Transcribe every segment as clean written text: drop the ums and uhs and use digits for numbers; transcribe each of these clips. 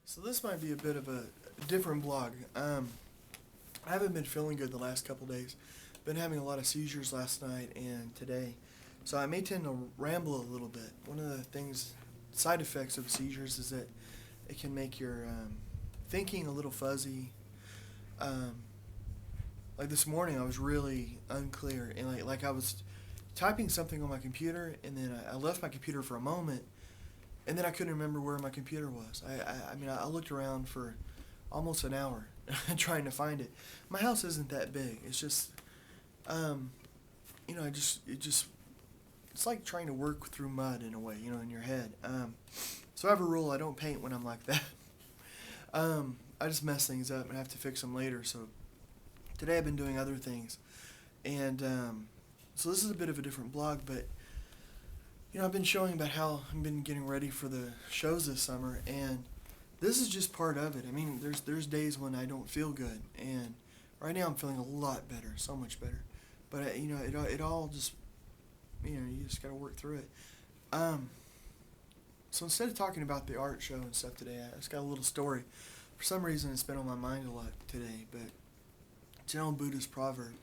So this might be a bit of a different blog. I haven't been feeling good the last couple days. Been having a lot of seizures last night and today. So I may tend to ramble a little bit. One of the side effects of seizures is that it can make your thinking a little fuzzy. Like this morning I was really unclear and like I was typing something on my computer and then I left my computer for a moment and then I couldn't remember where my computer was. I mean, I looked around for almost an hour trying to find it. My house isn't that big. It's just, it's like trying to work through mud in a way, in your head. So I have a rule: I don't paint when I'm like that. I just mess things up and I have to fix them later. So today I've been doing other things, and so this is a bit of a different blog, but I've been showing about how I've been getting ready for the shows this summer, and this is just part of it. I mean, there's days when I don't feel good, and right now I'm feeling a lot better, so much better. But it all just you just got to work through it. So instead of talking about the art show and stuff today, I just got a little story. For some reason, it's been on my mind a lot today, but it's an old Buddhist proverb.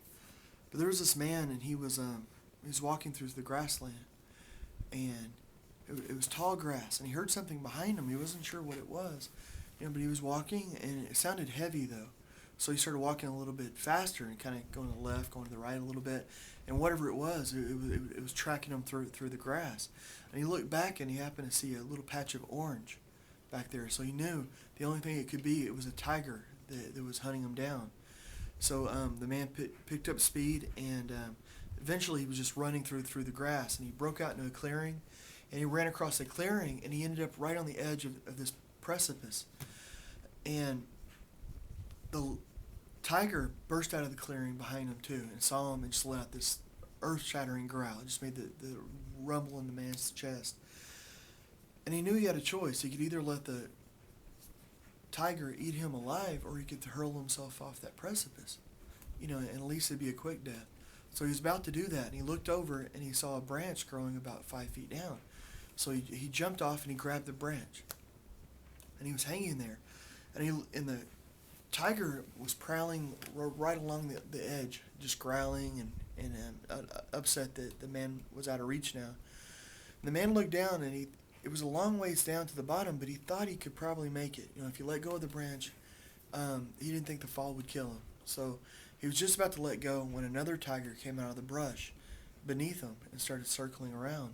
But there was this man, and he was walking through the grassland, and it was tall grass, and he heard something behind him. He wasn't sure what it was, but he was walking, and it sounded heavy though. So he started walking a little bit faster and kind of going to the left, going to the right a little bit, and whatever it was was tracking him through the grass. And he looked back, and he happened to see a little patch of orange back there. So he knew the only thing it could be, it was a tiger that was hunting him down. So the man picked up speed, and eventually he was just running through the grass, and he broke out into a clearing, and he ran across a clearing, and he ended up right on the edge of this precipice. And the tiger burst out of the clearing behind him too, and saw him and just let out this earth-shattering growl. It just made the rumble in the man's chest. And he knew he had a choice. He could either let the tiger eat him alive, or he could hurl himself off that precipice, and at least it'd be a quick death. So he was about to do that, and he looked over, and he saw a branch growing about 5 feet down. So he jumped off, and he grabbed the branch, and he was hanging there, and the tiger was prowling right along the edge, just growling and upset that the man was out of reach now. And the man looked down, and it was a long ways down to the bottom, but he thought he could probably make it. If you let go of the branch, he didn't think the fall would kill him. So he was just about to let go when another tiger came out of the brush beneath him and started circling around.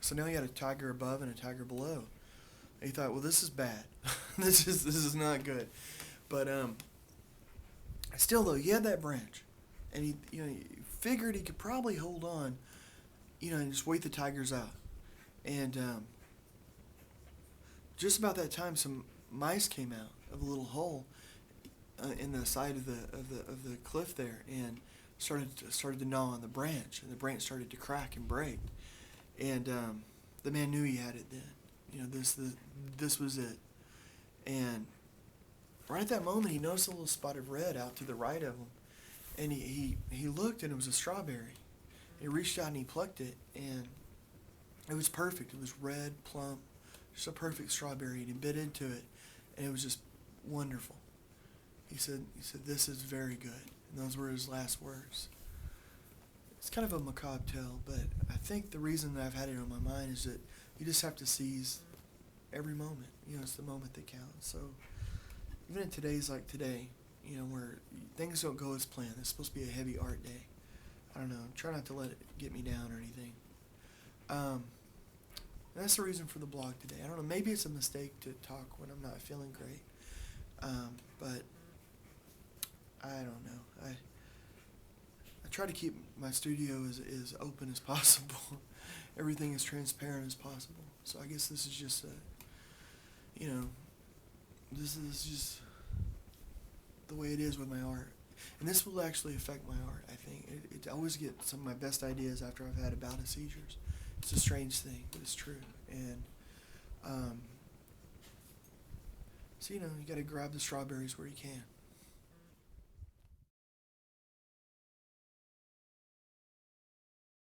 So now he had a tiger above and a tiger below. And he thought, well, this is bad. this is not good. But still, though, he had that branch, and he figured he could probably hold on, and just wait the tigers out. And just about that time, some mice came out of a little hole in the side of the cliff there, and started to gnaw on the branch, and the branch started to crack and break. And the man knew he had it then. This was it. And right at that moment, he noticed a little spot of red out to the right of him, and he looked, and it was a strawberry. He reached out and he plucked it, and it was perfect. It was red, plump, just a perfect strawberry, and he bit into it, and it was just wonderful. He said, "This is very good," and those were his last words. It's kind of a macabre tale, but I think the reason that I've had it on my mind is that you just have to seize every moment. It's the moment that counts. So even in today's like today, where things don't go as planned, it's supposed to be a heavy art day. I don't know. Try not to let it get me down or anything. That's the reason for the blog today. I don't know. Maybe it's a mistake to talk when I'm not feeling great. But I don't know. I try to keep my studio as open as possible. Everything as transparent as possible. So I guess this is just this is just the way it is with my art. And this will actually affect my art, I think. I always get some of my best ideas after I've had a bout of seizures. It's a strange thing, but it's true. And so you got to grab the strawberries where you can.